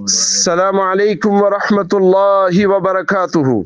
السلام عليكم ورحمة الله وبركاته.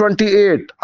28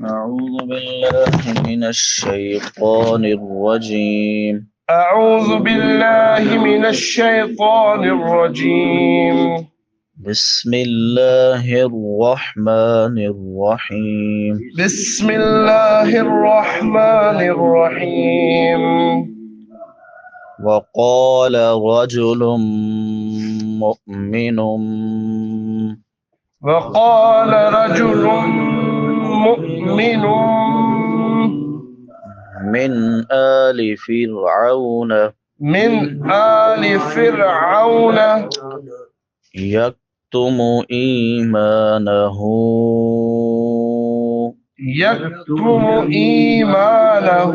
أعوذ بالله من الشيطان الرجيم أعوذ بالله من الشيطان الرجيم بسم الله الرحمن الرحيم بسم الله الرحمن الرحيم وقال رجل مؤمن وقال رجل مؤمن من آل فرعون من آل فرعون يكتم إيمانه يكتم إيمانه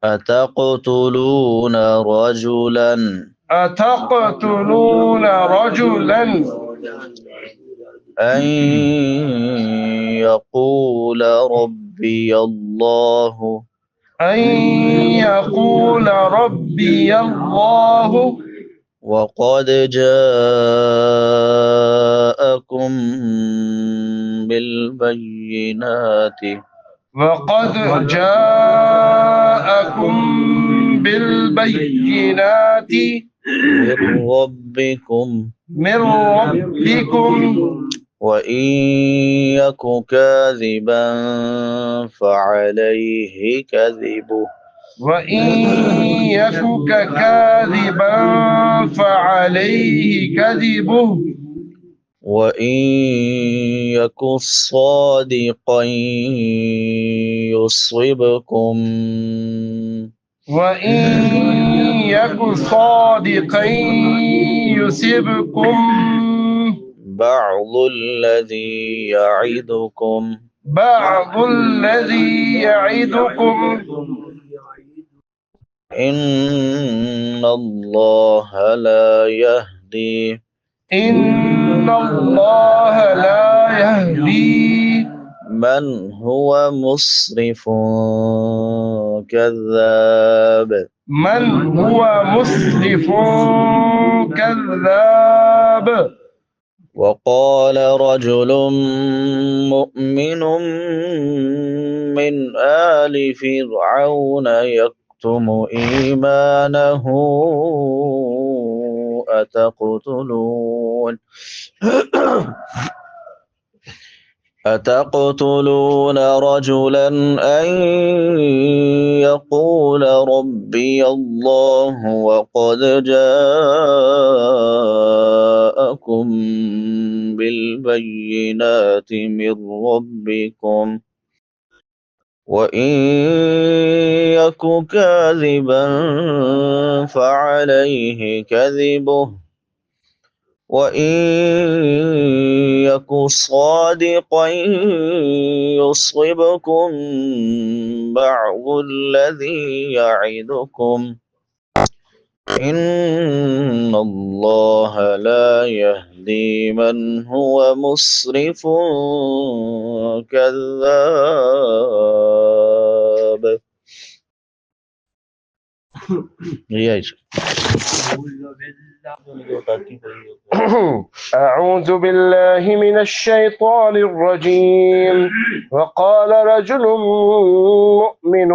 أتقتلون رجلا أتقتلون رجلا أن يقول ربي الله أن يقول ربي الله وقد جاءكم بالبينات وقد جاءكم بالبينات من ربكم وإن يك كاذبا فعليه كذبه وإن يك كاذبا فعليه كذبه وإن يك صادقا يصبكم وإن يك صادقا يصبكم بعض الذي يعدكم إن الله لا يهدي من هو مسرف كذاب وقال رجل مؤمن من آل فرعون يكتم إيمانه أتقتلون رجلا أن يقول ربي الله وقد جاءكم بالبينات من ربكم وإن يك كاذبا فعليه كذبه وإن يك صادقا يصبكم بعض الذي يعدكم إن الله لا يهدي من هو مسرف كذاب. أعوذ بالله من الشيطان الرجيم وقال رجل مؤمن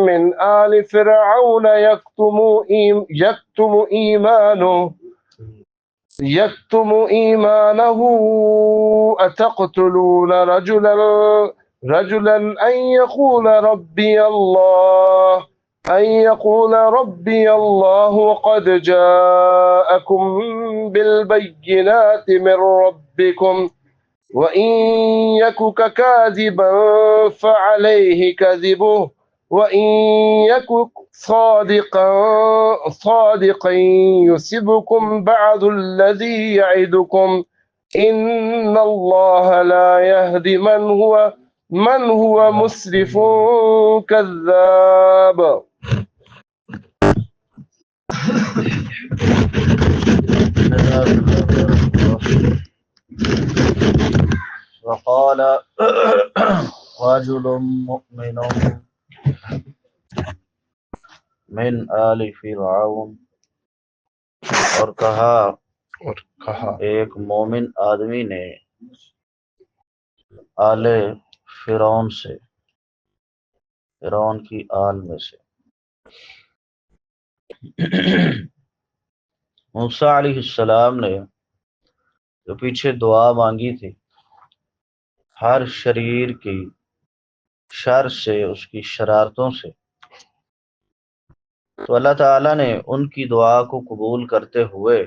من آل فرعون يكتم إيمانه أتقتلون رجلا أن يقول ربي الله وقد جاءكم بالبينات من ربكم وإن يك كاذبا فعليه كذبه وإن يك صادقا يصبكم بعض الذي يعدكم إن الله لا يهدي من هو مسرف كذاب. وقال رجل مؤمن من آل فرعون، اور کہا ایک مومن آدمی نے آل فرعون سے، فرعون کی آل میں سے۔ موسیٰ علیہ السلام نے جو پیچھے دعا مانگی تھی ہر شریر کی شر سے، اس کی شرارتوں سے، تو اللہ تعالیٰ نے ان کی دعا کو قبول کرتے ہوئے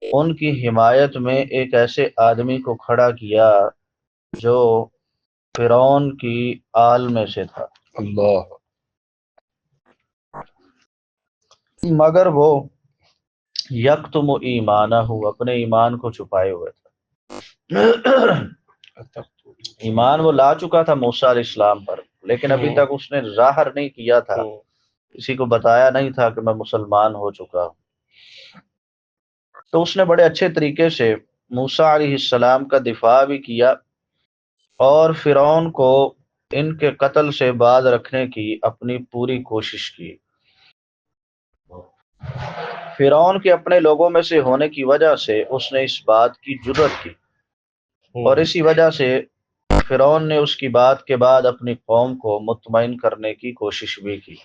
ان کی حمایت میں ایک ایسے آدمی کو کھڑا کیا جو فرعون کی آل میں سے تھا، اللہ، مگر وہ یکتم ایمانہ، اپنے ایمان کو چھپائے ہوئے تھا۔ ایمان وہ لا چکا تھا موسیٰ علیہ السلام پر، لیکن ابھی تک اس نے ظاہر نہیں کیا تھا، کسی کو بتایا نہیں تھا کہ میں مسلمان ہو چکا ہوں۔ تو اس نے بڑے اچھے طریقے سے موسیٰ علیہ السلام کا دفاع بھی کیا اور فرعون کو ان کے قتل سے باز رکھنے کی اپنی پوری کوشش کی۔ فرعون کے اپنے لوگوں میں سے ہونے کی وجہ سے اس نے اس بات کی جرأت کی، اور اسی وجہ سے فرعون نے اس کی بات کے بعد اپنی قوم کو مطمئن کرنے کی کوشش بھی کی،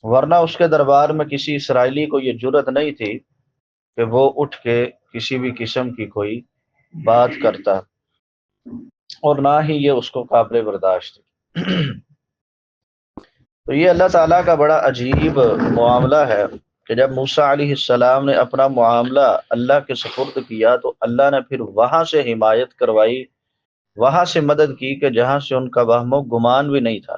ورنہ اس کے دربار میں کسی اسرائیلی کو یہ جرأت نہیں تھی کہ وہ اٹھ کے کسی بھی قسم کی کوئی بات کرتا، اور نہ ہی یہ اس کو قابل برداشت تھی۔ تو یہ اللہ تعالیٰ کا بڑا عجیب معاملہ ہے کہ جب موسیٰ علیہ السلام نے اپنا معاملہ اللہ کے سپرد کیا تو اللہ نے پھر وہاں سے حمایت کروائی، وہاں سے مدد کی کہ جہاں سے ان کا وہم و گمان بھی نہیں تھا۔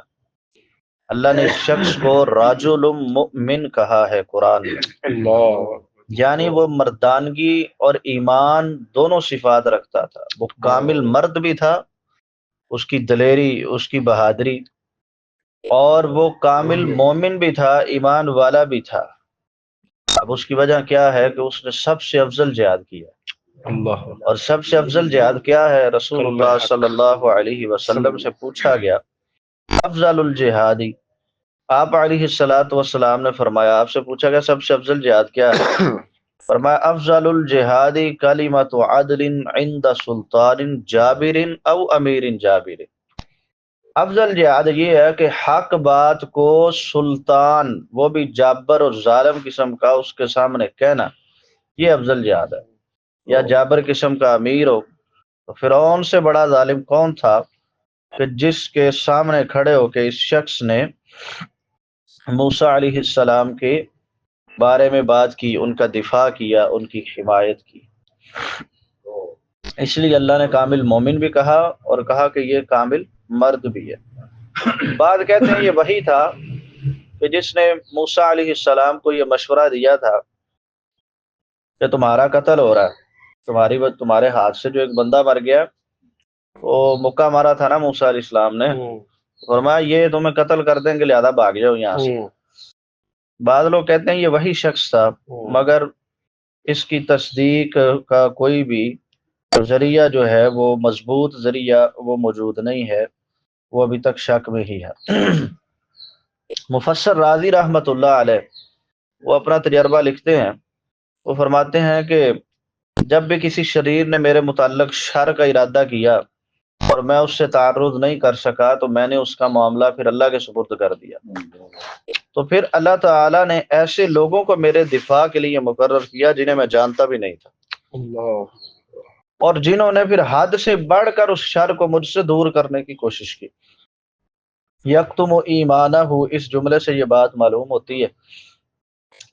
اللہ نے اس شخص کو رجل مؤمن کہا ہے قرآن میں، اللہ، یعنی وہ مردانگی اور ایمان دونوں صفات رکھتا تھا، وہ کامل مرد بھی تھا، اس کی دلیری، اس کی بہادری، اور وہ کامل مومن بھی تھا، ایمان والا بھی تھا۔ اب اس کی وجہ کیا ہے کہ اس نے سب سے افضل جہاد کیا، اللہ، اور سب سے افضل جہاد کیا ہے؟ رسول اللہ صلی اللہ علیہ وسلم سے پوچھا گیا افضل الجہادی، آپ علیہ السلام نے فرمایا، آپ سے پوچھا گیا سب سے افضل جہاد کیا ہے؟ فرمایا افضل الجہادی کلمۃ عدل عند سلطان جابر او امیر جابر، افضل جہاد یہ ہے کہ حق بات کو سلطان، وہ بھی جابر اور ظالم قسم کا، اس کے سامنے کہنا، یہ افضل جہاد ہے۔ یا جابر قسم کا امیر ہو، تو فرعون سے بڑا ظالم کون تھا کہ جس کے سامنے کھڑے ہو کے اس شخص نے موسیٰ علیہ السلام کے بارے میں بات کی، ان کا دفاع کیا، ان کی حمایت کی۔ اس لیے اللہ نے کامل مومن بھی کہا اور کہا کہ یہ کامل مرد بھی ہے۔ بعد کہتے ہیں یہ وہی تھا کہ جس نے موسیٰ علیہ السلام کو یہ مشورہ دیا تھا کہ تمہارا قتل ہو رہا ہے، تمہارے ہاتھ سے جو ایک بندہ مر گیا، وہ مکہ مارا تھا نا موسیٰ علیہ السلام نے، فرمایا یہ تمہیں قتل کر دیں گے، لہذا بھاگ جاؤ یہاں سے۔ بعض لوگ کہتے ہیں یہ وہی شخص تھا، مگر اس کی تصدیق کا کوئی بھی ذریعہ جو ہے وہ مضبوط ذریعہ وہ موجود نہیں ہے، وہ ابھی تک شک میں ہی ہے۔ مفسر راضی رحمت اللہ علیہ وہ اپنا تجربہ لکھتے ہیں، وہ فرماتے ہیں کہ جب بھی کسی شریر نے میرے متعلق شر کا ارادہ کیا اور میں اس سے تعرض نہیں کر سکا تو میں نے اس کا معاملہ پھر اللہ کے سپرد کر دیا، تو پھر اللہ تعالیٰ نے ایسے لوگوں کو میرے دفاع کے لیے مقرر کیا جنہیں میں جانتا بھی نہیں تھا، اور جنہوں نے پھر حد سے بڑھ کر اس شر کو مجھ سے دور کرنے کی کوشش کی۔ یکتم ایمانہ، اس جملے سے یہ بات معلوم ہوتی ہے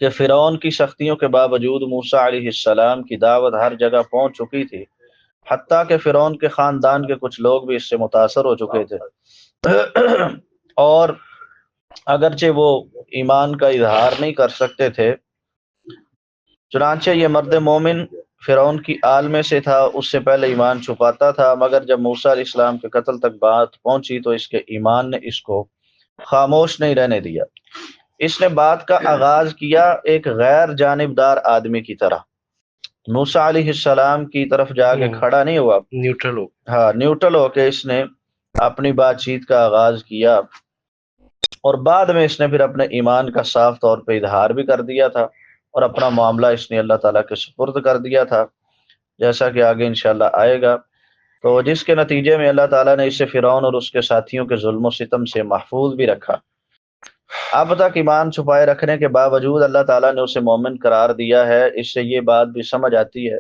کہ فرعون کی سختیوں کے باوجود موسیٰ علیہ السلام کی دعوت ہر جگہ پہنچ چکی تھی، حتیٰ کہ فرعون کے خاندان کے کچھ لوگ بھی اس سے متاثر ہو چکے تھے، اور اگرچہ وہ ایمان کا اظہار نہیں کر سکتے تھے۔ چنانچہ یہ مرد مومن فرعون کی آل میں سے تھا، اس سے پہلے ایمان چھپاتا تھا، مگر جب موسیٰ علیہ السلام کے قتل تک بات پہنچی تو اس کے ایمان نے اس کو خاموش نہیں رہنے دیا۔ اس نے بات کا آغاز کیا ایک غیر جانبدار آدمی کی طرح، موسیٰ علیہ السلام کی طرف جا کے کھڑا نہیں ہوا، نیوٹرل ہو. ہاں نیوٹرل ہو کے اس نے اپنی بات چیت کا آغاز کیا، اور بعد میں اس نے پھر اپنے ایمان کا صاف طور پہ اظہار بھی کر دیا تھا، اور اپنا معاملہ اس نے اللہ تعالیٰ کے سپرد کر دیا تھا، جیسا کہ آگے انشاءاللہ آئے گا. تو جس کے نتیجے میں اللہ تعالیٰ نے اسے فرعون اور اس کے ساتھیوں کے ظلم و ستم سے محفوظ بھی رکھا. اب تک ایمان چھپائے رکھنے کے باوجود اللہ تعالیٰ نے اسے مومن قرار دیا ہے. اس سے یہ بات بھی سمجھ آتی ہے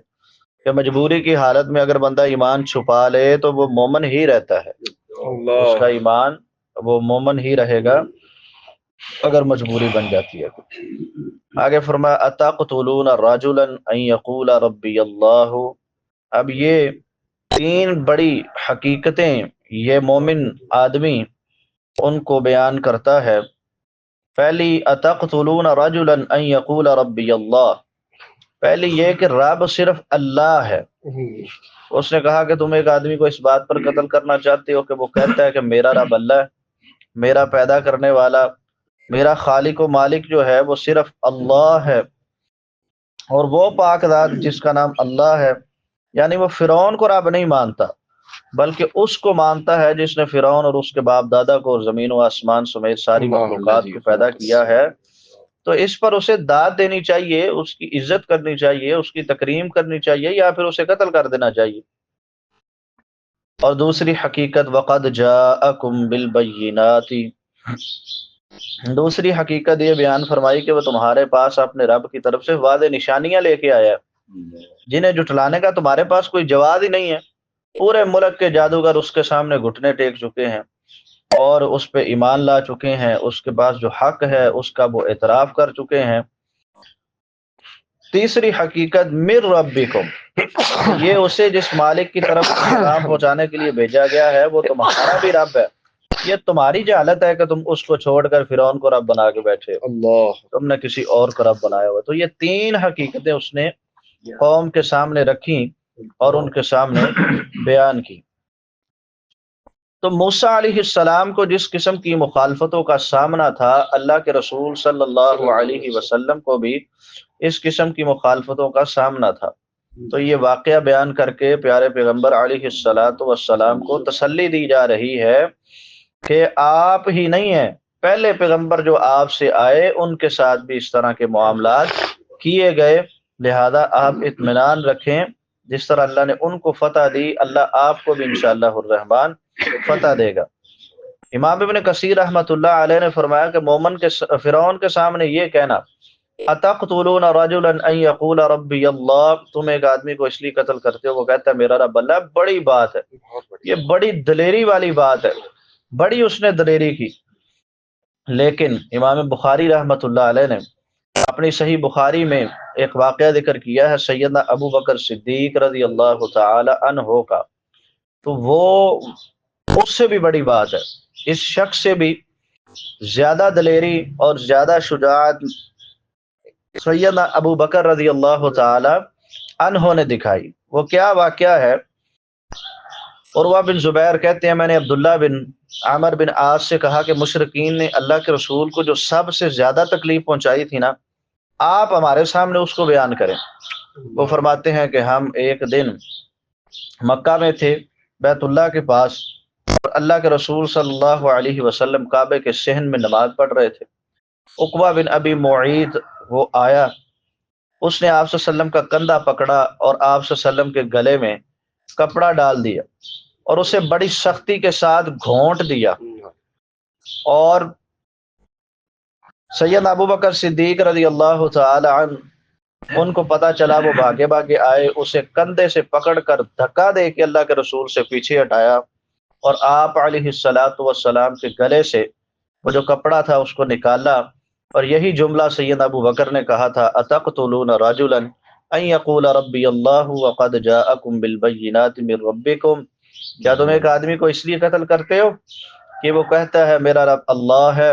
کہ مجبوری کی حالت میں اگر بندہ ایمان چھپا لے تو وہ مومن ہی رہتا ہے، اس کا ایمان وہ مومن ہی رہے گا اگر مجبوری بن جاتی ہے. آگے فرمایا اتقتلون رجلا ان یقول ربی اللہ. اب یہ تین بڑی حقیقتیں یہ مومن آدمی ان کو بیان کرتا ہے. پہلی اتقتلون رجلا ان یقول ربی اللہ، پہلی یہ کہ رب صرف اللہ ہے. اس نے کہا کہ تم ایک آدمی کو اس بات پر قتل کرنا چاہتے ہو کہ وہ کہتا ہے کہ میرا رب اللہ ہے، میرا پیدا کرنے والا، میرا خالق و مالک جو ہے وہ صرف اللہ ہے. اور وہ پاک ذات جس کا نام اللہ ہے، یعنی وہ فرعون کو رب نہیں مانتا بلکہ اس کو مانتا ہے جس نے فرعون اور اس کے باپ دادا کو اور زمین و آسمان سمیت ساری مخلوقات کو پیدا کیا ہے. تو اس پر اسے داد دینی چاہیے، اس کی عزت کرنی چاہیے، اس کی تکریم کرنی چاہیے، یا پھر اسے قتل کر دینا چاہیے. اور دوسری حقیقت وقد جاءکم بالبینات، دوسری حقیقت یہ بیان فرمائی کہ وہ تمہارے پاس اپنے رب کی طرف سے واضح نشانیاں لے کے آیا ہے جنہیں جھٹلانے کا تمہارے پاس کوئی جواز ہی نہیں ہے. پورے ملک کے جادوگر اس کے سامنے گھٹنے ٹیک چکے ہیں اور اس پہ ایمان لا چکے ہیں، اس کے پاس جو حق ہے اس کا وہ اعتراف کر چکے ہیں. تیسری حقیقت من ربکم، یہ اسے جس مالک کی طرف پیغام پہنچانے کے لیے بھیجا گیا ہے وہ تمہارا بھی رب ہے. یہ تمہاری جہالت ہے کہ تم اس کو چھوڑ کر فرعون کو رب بنا کے بیٹھے ہو، تم نے کسی اور کو رب بنایا ہوا. تو یہ تین حقیقتیں اس نے قوم کے سامنے رکھی اور ان کے سامنے بیان کی. تو موسیٰ علیہ السلام کو جس قسم کی مخالفتوں کا سامنا تھا، اللہ کے رسول صلی اللہ علیہ وسلم کو بھی اس قسم کی مخالفتوں کا سامنا تھا. تو یہ واقعہ بیان کر کے پیارے پیغمبر علیہ السلام کو تسلی دی جا رہی ہے کہ آپ ہی نہیں ہیں، پہلے پیغمبر جو آپ سے آئے ان کے ساتھ بھی اس طرح کے معاملات کیے گئے، لہذا آپ اطمینان رکھیں. جس طرح اللہ نے ان کو فتح دی، اللہ آپ کو بھی انشاءاللہ الرحمن فتح دے گا. امام ابن کثیر رحمۃ اللہ علیہ نے فرمایا کہ مومن کے فرعون کے سامنے یہ کہنا اتقتلون رجلا ان یقول ربی اللہ، تم ایک آدمی کو اس لیے قتل کرتے ہو وہ کہتا ہے میرا رب اللہ، بڑی بات ہے، یہ بڑی دلیری والی بات ہے، بڑی اس نے دلیری کی. لیکن امام بخاری رحمۃ اللہ علیہ نے اپنی صحیح بخاری میں ایک واقعہ ذکر کیا ہے سیدنا ابو بکر صدیق رضی اللہ تعالی عنہ کا. تو وہ اس سے بھی بڑی بات ہے، اس شخص سے بھی زیادہ دلیری اور زیادہ شجاعت سیدنا ابو بکر رضی اللہ تعالی عنہ نے دکھائی. وہ کیا واقعہ ہے؟ عروہ بن زبیر کہتے ہیں میں نے عبداللہ بن عامر بن عاص سے کہا کہ مشرکین نے اللہ کے رسول کو جو سب سے زیادہ تکلیف پہنچائی تھی نا، آپ ہمارے سامنے اس کو بیان کریں. وہ فرماتے ہیں کہ ہم ایک دن مکہ میں تھے بیت اللہ کے پاس، اور اللہ کے رسول صلی اللہ علیہ وسلم کعبے کے صحن میں نماز پڑھ رہے تھے. عقبہ بن ابی معیط وہ آیا، اس نے آپ صلی اللہ علیہ وسلم کا کندھا پکڑا اور آپ صلی اللہ علیہ وسلم کے گلے میں کپڑا ڈال دیا اور اسے بڑی سختی کے ساتھ گھونٹ دیا. اور سیدنا ابو بکر صدیق رضی اللہ تعالی عنہ ان کو پتا چلا، وہ بھاگے بھاگے آئے، اسے کندھے سے پکڑ کر دھکا دے کے اللہ کے رسول سے پیچھے ہٹایا اور آپ علیہ السلام کے گلے سے وہ جو کپڑا تھا اس کو نکالا. اور یہی جملہ سیدنا ابو بکر نے کہا تھا اتقتلون رجلا ان یقول ربی اللہ وقد جاءکم بالبینات من ربکم، کیا تم ایک آدمی کو اس لیے قتل کرتے ہو کہ وہ کہتا ہے میرا رب اللہ ہے،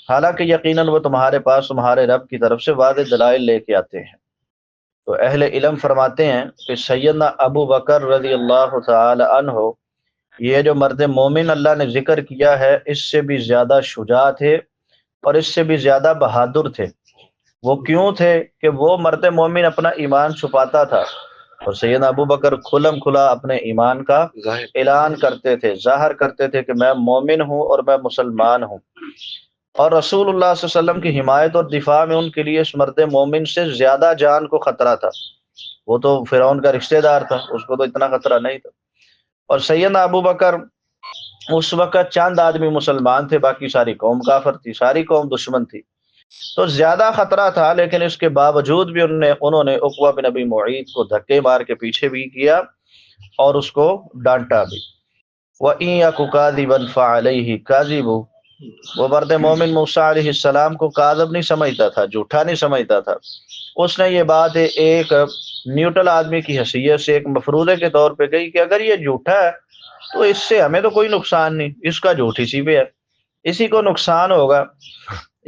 حالانکہ یقیناً وہ تمہارے پاس تمہارے رب کی طرف سے واضح دلائل لے کے آتے ہیں. تو اہل علم فرماتے ہیں کہ سیدنا ابو بکر رضی اللہ تعالی عنہ یہ جو مرد مومن اللہ نے ذکر کیا ہے اس سے بھی زیادہ شجاع تھے اور اس سے بھی زیادہ بہادر تھے. وہ کیوں تھے کہ وہ مرد مومن اپنا ایمان چھپاتا تھا اور سیدنا ابو بکر کھلم کھلا اپنے ایمان کا اعلان کرتے تھے، ظاہر کرتے تھے کہ میں مومن ہوں اور میں مسلمان ہوں، اور رسول اللہ صلی اللہ علیہ وسلم کی حمایت اور دفاع میں ان کے لیے اس مرد مومن سے زیادہ جان کو خطرہ تھا۔ وہ تو فرعون کا رشتہ دار تھا، اس کو تو اتنا خطرہ نہیں تھا۔ اور سیدنا ابو بکر اس وقت چند آدمی مسلمان تھے، باقی ساری قوم کافر تھی، ساری قوم دشمن تھی، تو زیادہ خطرہ تھا، لیکن اس کے باوجود بھی انہوں نے عقبہ بن ابی معیط کو دھکے مار کے پیچھے بھی کیا اور اس کو ڈانٹا بھی۔ وَإِن يَكُ كَاذِبًا فَعَلَيْهِ كَاذِبُهُ، وہ مرد مومن موسیٰ علیہ السلام کو کاذب نہیں سمجھتا تھا، جھوٹا نہیں سمجھتا تھا۔ اس نے یہ بات ایک نیوٹرل آدمی کی حیثیت سے ایک مفروضے کے طور پہ کہی کہ اگر یہ جھوٹا ہے تو اس سے ہمیں تو کوئی نقصان نہیں، اس کا جھوٹ اسی پہ ہے، اسی کو نقصان ہوگا،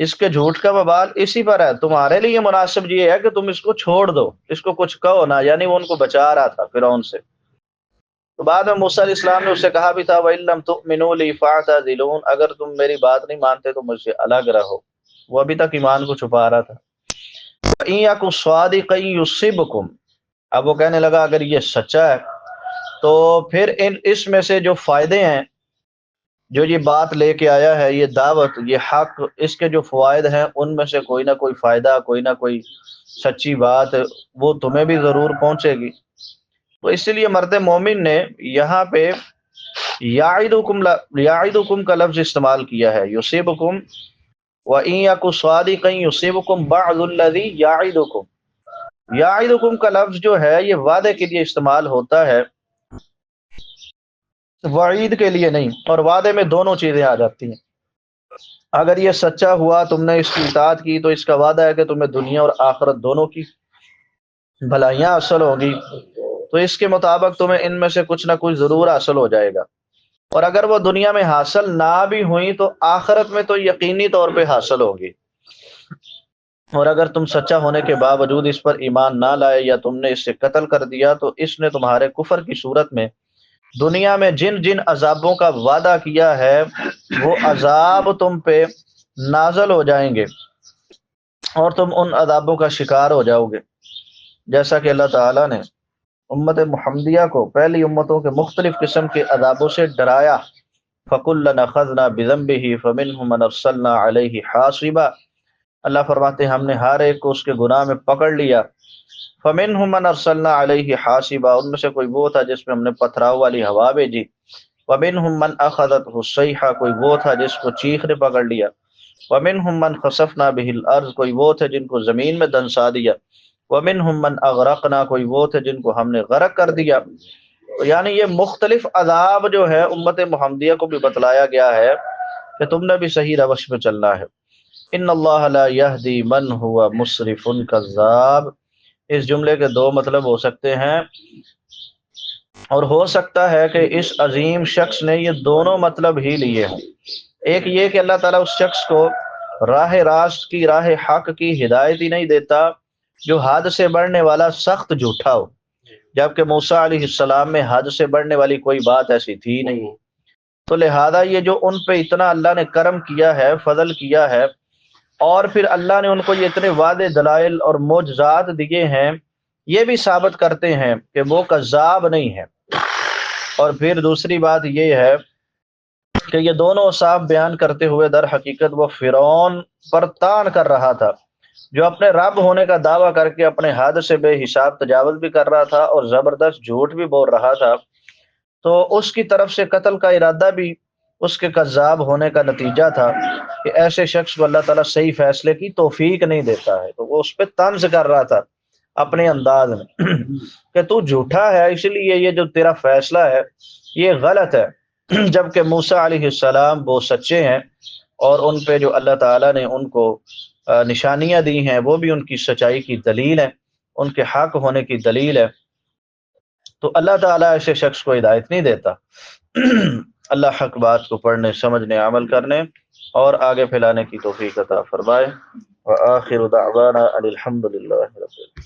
اس کے جھوٹ کا وبال اسی پر ہے، تمہارے لیے مناسب یہ ہے کہ تم اس کو چھوڑ دو، اس کو کچھ کہو نہ، یعنی وہ ان کو بچا رہا تھا فرعون سے۔ تو بعد میں موسیٰ علیہ السلام نے اس سے کہا بھی تھا وَإِن لَّمْ تُؤْمِنُوا لِي فَاعْتَزِلُونِ، اگر تم میری بات نہیں مانتے تو مجھ سے الگ رہو۔ وہ ابھی تک ایمان کو چھپا رہا تھا۔ وَإِن يَكُ صَادِقًا يُصِبْكُمْ، اب وہ کہنے لگا اگر یہ سچا ہے تو پھر اس میں سے جو فائدے ہیں، جو یہ بات لے کے آیا ہے، یہ دعوت، یہ حق، اس کے جو فوائد ہیں ان میں سے کوئی نہ کوئی فائدہ، کوئی نہ کوئی سچی بات وہ تمہیں بھی ضرور پہنچے گی۔ تو اس لیے مرد مومن نے یہاں پہ یعدکم کا لفظ استعمال کیا ہے، یصیبکم، وَإِن يَكُ صَادِقًا يُصِبْكُم بَعْضُ الَّذِي يَعِدُكُم، یعدکم کا لفظ جو ہے یہ وعدے کے لیے استعمال ہوتا ہے، وعید کے لیے نہیں، اور وعدے میں دونوں چیزیں آ جاتی ہیں۔ اگر یہ سچا ہوا، تم نے اس کی اطاعت کی، تو اس کا وعدہ ہے کہ تمہیں دنیا اور آخرت دونوں کی بھلائیاں حاصل ہوگی، تو اس کے مطابق تمہیں ان میں سے کچھ نہ کچھ ضرور حاصل ہو جائے گا، اور اگر وہ دنیا میں حاصل نہ بھی ہوئی تو آخرت میں تو یقینی طور پہ حاصل ہوگی۔ اور اگر تم سچا ہونے کے باوجود اس پر ایمان نہ لائے یا تم نے اس سے قتل کر دیا تو اس نے تمہارے کفر کی صورت میں دنیا میں جن جن عذابوں کا وعدہ کیا ہے وہ عذاب تم پہ نازل ہو جائیں گے اور تم ان عذابوں کا شکار ہو جاؤ گے، جیسا کہ اللہ تعالیٰ نے امت محمدیہ کو پہلی امتوں کے مختلف قسم کے عذابوں سے ڈرایا۔ فَكُلًّا أَخَذْنَا بِذَنبِهِ فَمِنْهُم مَّنْ أَرْسَلْنَا عَلَيْهِ حَاصِبًا، اللہ فرماتے ہیں ہم نے ہر ایک کو اس کے گناہ میں پکڑ لیا۔ فَمِنْهُم مَّنْ أَرْسَلْنَا عَلَيْهِ حَاصِبًا، ان میں سے کوئی وہ تھا جس میں ہم نے پتھراؤ والی ہوا بھیجی۔ وَمِنْهُم مَّنْ أَخَذَتْهُ الصَّيْحَةُ، کوئی وہ تھا جس کو چیخ نے پکڑ لیا۔ وَمِنْهُم مَّنْ خَسَفْنَا بِهِ الْأَرْضَ، کوئی وہ تھے جن کو زمین میں دنسا دیا۔ وَمِنْهُم مَّنْ أَغْرَقْنَا، کوئی وہ تھے جن کو ہم نے غرق کر دیا۔ یعنی یہ مختلف عذاب جو ہے امت محمدیہ کو بھی بتلایا گیا ہے کہ تم نے بھی صحیح روش پہ چلنا ہے۔ ان اللہ لا یہدی من هو مسرف کذاب، اس جملے کے دو مطلب ہو سکتے ہیں، اور ہو سکتا ہے کہ اس عظیم شخص نے یہ دونوں مطلب ہی لیے ہوں۔ ایک یہ کہ اللہ تعالیٰ اس شخص کو راہ راست کی، راہ حق کی ہدایت ہی نہیں دیتا جو حد سے بڑھنے والا سخت جھوٹا ہو، جبکہ موسیٰ علیہ السلام میں حد سے بڑھنے والی کوئی بات ایسی تھی نہیں۔ تو لہذا یہ جو ان پہ اتنا اللہ نے کرم کیا ہے، فضل کیا ہے، اور پھر اللہ نے ان کو یہ اتنے وعدے، دلائل اور معجزات دیے ہیں، یہ بھی ثابت کرتے ہیں کہ وہ کذاب نہیں ہے۔ اور پھر دوسری بات یہ ہے کہ یہ دونوں اوصاف بیان کرتے ہوئے در حقیقت وہ فرعون پر طعن کر رہا تھا، جو اپنے رب ہونے کا دعویٰ کر کے اپنے حد سے بے حساب تجاوز بھی کر رہا تھا اور زبردست جھوٹ بھی بول رہا تھا، تو اس کی طرف سے قتل کا ارادہ بھی اس کے کذاب ہونے کا نتیجہ تھا کہ ایسے شخص کو اللہ تعالیٰ صحیح فیصلے کی توفیق نہیں دیتا ہے، تو وہ اس پہ طنز کر رہا تھا اپنے انداز میں کہ تو جھوٹا ہے، اس لیے یہ جو تیرا فیصلہ ہے یہ غلط ہے، جبکہ موسیٰ علیہ السلام وہ سچے ہیں اور ان پہ جو اللہ تعالیٰ نے ان کو نشانیاں دی ہیں وہ بھی ان کی سچائی کی دلیل ہے، ان کے حق ہونے کی دلیل ہے۔ تو اللہ تعالیٰ ایسے شخص کو ہدایت نہیں دیتا۔ اللہ حق بات کو پڑھنے، سمجھنے، عمل کرنے اور آگے پھیلانے کی توفیق عطا فرمائے۔ وآخر دعوانا ان الحمد للہ رب العالمین۔